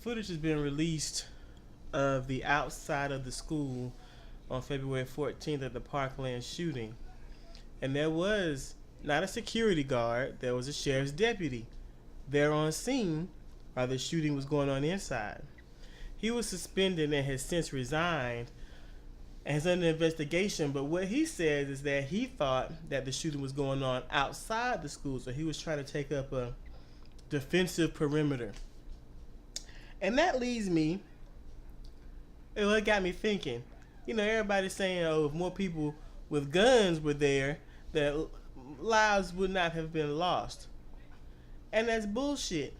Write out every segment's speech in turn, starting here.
footage has been released of the outside of the school on February 14th at the Parkland shooting. And there was not a security guard, there was a sheriff's deputy there on scene while the shooting was going on inside. He was suspended and has since resigned and is under investigation, but what he says is that he thought that the shooting was going on outside the school, so he was trying to take up a defensive perimeter. And that leads me, it got me thinking, everybody's saying, if more people with guns were there, that lives would not have been lost. And that's bullshit,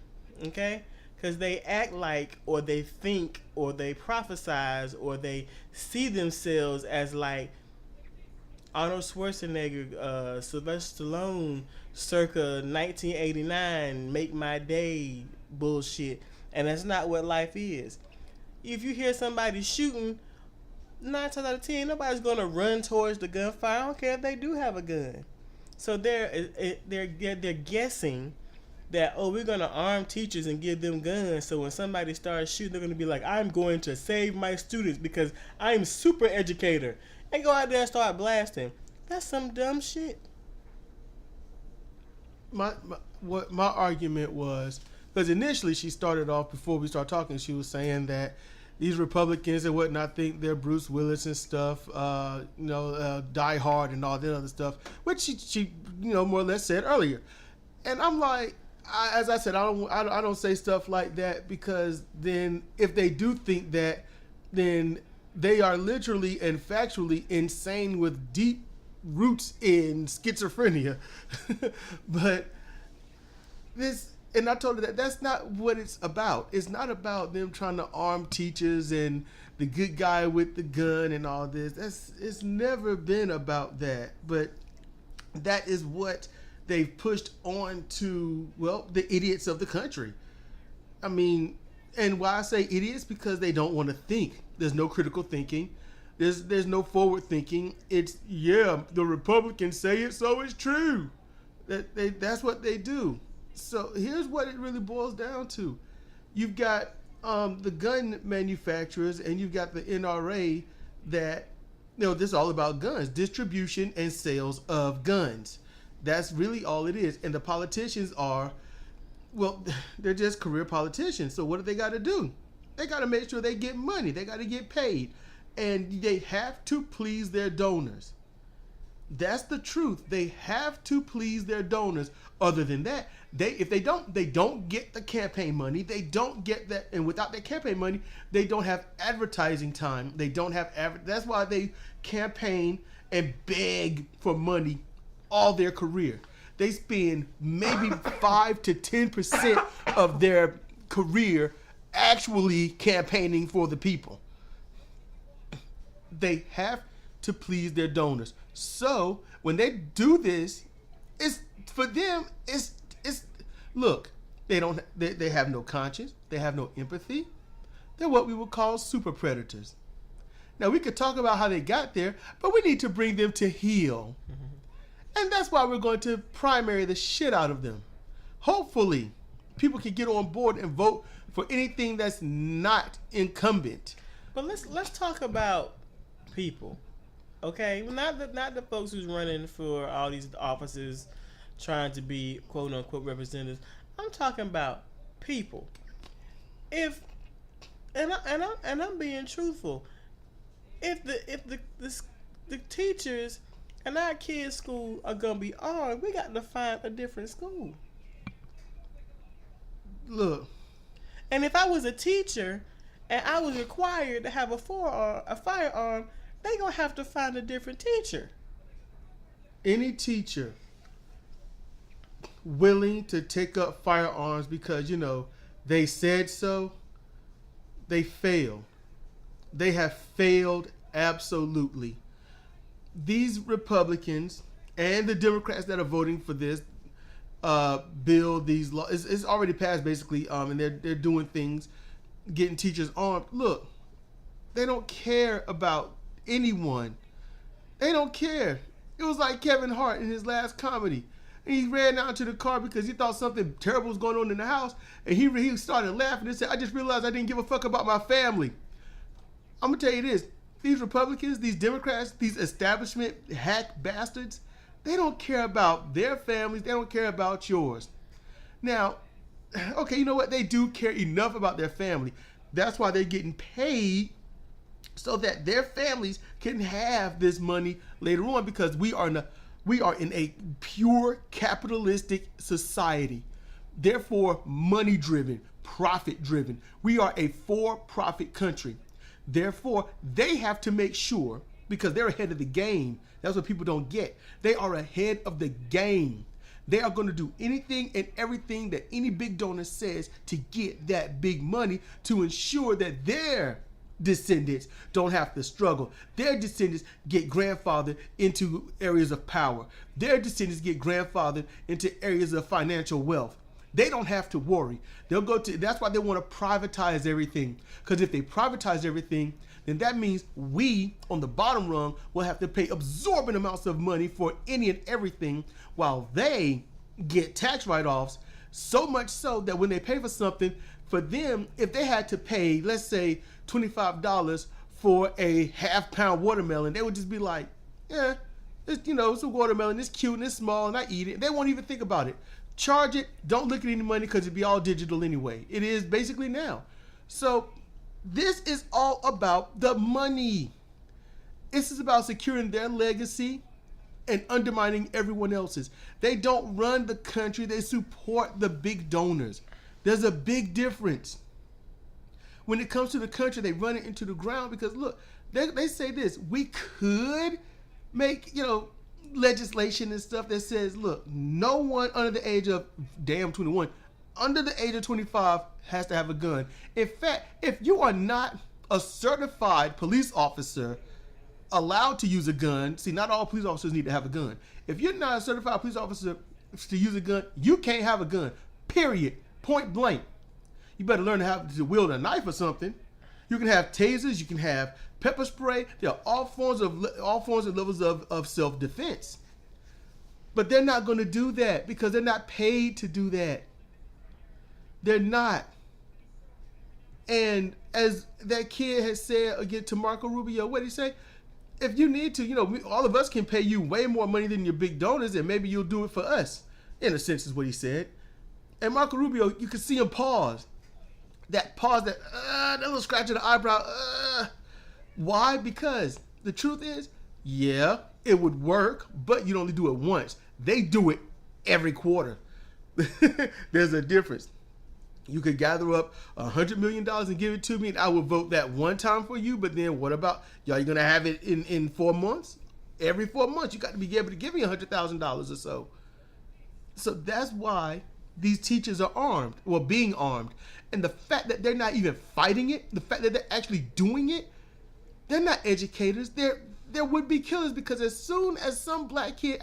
okay? Because they act like, or they think, or they prophesize, or they see themselves as like Arnold Schwarzenegger, Sylvester Stallone, circa 1989, make my day bullshit. And that's not what life is. If you hear somebody shooting, 9 times out of 10, nobody's going to run towards the gunfire. I don't care if they do have a gun. So they're guessing that, we're going to arm teachers and give them guns, so when somebody starts shooting, they're going to be like, I'm going to save my students because I'm super educator, and go out there and start blasting. That's some dumb shit. My argument was, because initially she started off, before we start talking, she was saying that these Republicans and whatnot think they're Bruce Willis and stuff, Die Hard and all that other stuff, which she more or less said earlier. And I'm like, as I said, I don't say stuff like that, because then if they do think that, then they are literally and factually insane with deep roots in schizophrenia. But this, and I told her that that's not what it's about. It's not about them trying to arm teachers and the good guy with the gun and all this. It's never been about that. But that is what they've pushed on to, the idiots of the country. I mean, and why I say idiots, because they don't want to think. There's no critical thinking. There's no forward thinking. It's, the Republicans say it, so it's true. That's what they do. So here's what it really boils down to. You've got the gun manufacturers, and you've got the NRA that, this is all about guns, distribution and sales of guns. That's really all it is. And the politicians are, they're just career politicians. So what do they got to do? They got to make sure they get money. They got to get paid. And they have to please their donors. That's the truth. They have to please their donors. Other than that, if they don't get the campaign money. They don't get that. And without that campaign money, they don't have advertising time. They don't have that's why they campaign and beg for money all their career. They spend maybe 5 to 10% of their career actually campaigning for the people. They have to please their donors. So when they do this, it's for them. It's look. They have no conscience. They have no empathy. They're what we would call super predators. Now we could talk about how they got there, but we need to bring them to heel. Mm-hmm. And that's why we're going to primary the shit out of them. Hopefully, people can get on board and vote for anything that's not incumbent. But let's talk about people, okay? Not the folks who's running for all these offices, trying to be quote unquote representatives. I'm talking about people. I'm being truthful. If the teachers and our kids' school are gonna be armed, we got to find a different school. Look, and if I was a teacher and I was required to have a firearm, they gonna have to find a different teacher. Any teacher willing to take up firearms because they said so, they fail. They have failed absolutely. These Republicans and the Democrats that are voting for this bill, these laws, it's already passed basically, and they're doing things, getting teachers armed. Look, they don't care about anyone. They don't care. It was like Kevin Hart in his last comedy. and he ran out to the car because he thought something terrible was going on in the house, and he started laughing and said, I just realized I didn't give a fuck about my family. I'm going to tell you this. These Republicans, these Democrats, these establishment hack bastards, they don't care about their families. They don't care about yours. Now, okay, you know what? They do care enough about their family. That's why they're getting paid so that their families can have this money later on, because we are in a pure capitalistic society. Therefore, money driven, profit driven. We are a for-profit country. Therefore, they have to make sure, because they're ahead of the game. That's what people don't get. They are ahead of the game. They are going to do anything and everything that any big donor says to get that big money, to ensure that their descendants don't have to struggle. Their descendants get grandfathered into areas of power. Their descendants get grandfathered into areas of financial wealth. They don't have to worry. That's why they want to privatize everything. Because if they privatize everything, then that means we, on the bottom rung, will have to pay absorbent amounts of money for any and everything, while they get tax write-offs, so much so that when they pay for something, for them, if they had to pay, let's say, $25 for a half-pound watermelon, they would just be like, yeah, it's a watermelon, it's cute and it's small and I eat it. They won't even think about it. Charge it, don't look at any money because it'd be all digital anyway. It is basically now. So this is all about the money. This is about securing their legacy and undermining everyone else's. They don't run the country, they support the big donors. There's a big difference. When it comes to the country, they run it into the ground because look, they say this, we could make, legislation and stuff that says, look, no one under the age of 21, under the age of 25 has to have a gun. In fact, if you are not a certified police officer allowed to use a gun, see, not all police officers need to have a gun. If you're not a certified police officer to use a gun, you can't have a gun, period, point blank. You better learn how to wield a knife or something. You can have tasers, you can have pepper spray. There are all forms and levels of self-defense. But they're not going to do that because they're not paid to do that. They're not. And as that kid has said again to Marco Rubio, what did he say? If you need to, all of us can pay you way more money than your big donors, and maybe you'll do it for us. In a sense, is what he said. And Marco Rubio, you could see him pause. That little scratch of the eyebrow. Why? Because the truth is, yeah, it would work, but you'd only do it once. They do it every quarter. There's a difference. You could gather up $100 million and give it to me, and I would vote that one time for you. But then what about, y'all, you're going to have it in 4 months? Every 4 months, you got to be able to give me $100,000 or so. So that's why these teachers are armed, or being armed. And the fact that they're not even fighting it, the fact that they're actually doing it, they're not educators. They're would-be killers, because as soon as some black kid,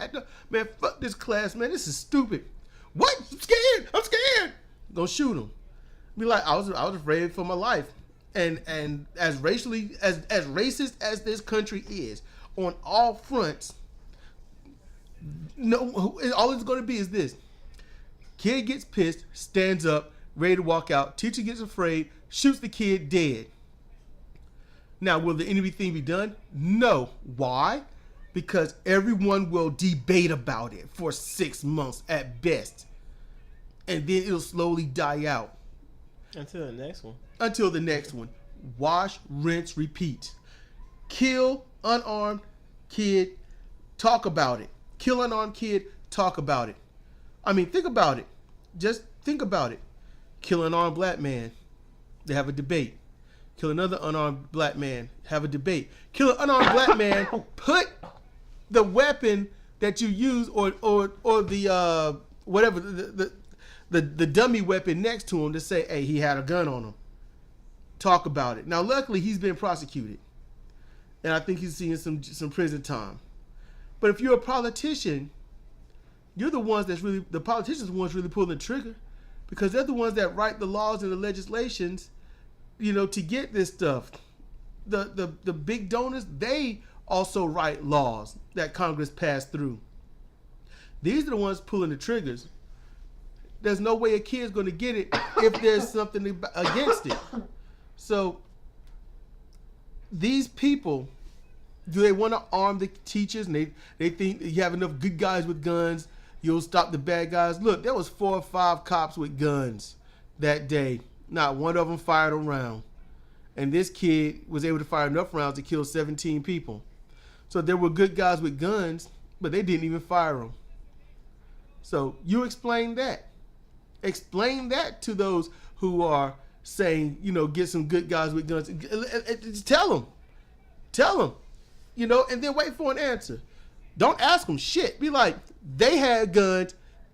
man, fuck this class, man, this is stupid. What? I'm scared. Gonna shoot him. Be like, I was afraid for my life. And as racist as this country is, on all fronts, no, all it's gonna be is this. Kid gets pissed, stands up, ready to walk out. Teacher gets afraid, shoots the kid dead. Now, will anything be done? No. Why? Because everyone will debate about it for 6 months at best. And then it'll slowly die out. Until the next one. Until the next one. Wash, rinse, repeat. Kill unarmed kid, talk about it. Kill unarmed kid, talk about it. I mean, think about it. Just think about it. Kill an unarmed black man, they have a debate. Kill another unarmed black man, have a debate. Kill an unarmed black man, put the weapon that you use or the whatever the dummy weapon next to him to say, hey, he had a gun on him. Talk about it. Now, luckily, he's been prosecuted, and I think he's seeing some prison time. But if you're a politician, you're the ones the politicians are the ones really pulling the trigger, because they're the ones that write the laws and the legislations, to get this stuff. The big donors, they also write laws that Congress passed through. These are the ones pulling the triggers. There's no way a kid's going to get it if there's something against it. So these people, do they want to arm the teachers? And they think you have enough good guys with guns, you'll stop the bad guys. Look, there was 4 or 5 cops with guns that day. Not one of them fired a round. And this kid was able to fire enough rounds to kill 17 people. So there were good guys with guns, but they didn't even fire them. So you explain that. Explain that to those who are saying, get some good guys with guns. Just tell them, and then wait for an answer. Don't ask them shit. Be like, they had guns.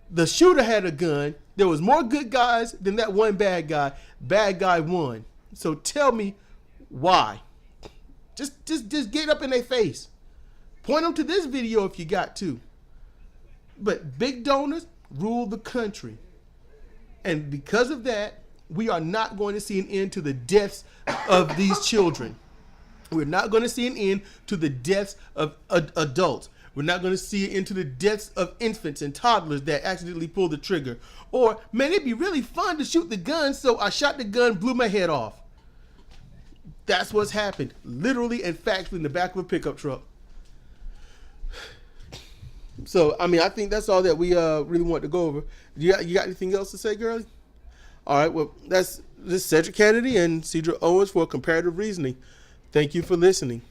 The shooter had a gun. There was more good guys than that one bad guy. Bad guy won. So tell me why. Just get up in their face. Point them to this video if you got to. But big donors rule the country. And because of that, we are not going to see an end to the deaths of these children. We're not going to see an end to the deaths of adults. We're not going to see an end to the deaths of infants and toddlers that accidentally pull the trigger. Or, man, it'd be really fun to shoot the gun, so I shot the gun, blew my head off. That's what's happened. Literally and factually in the back of a pickup truck. So, I think that's all that we really want to go over. You got anything else to say, girlie? All right, well, this is Cedric Kennedy and Sidra Owens for Comparative Reasoning. Thank you for listening.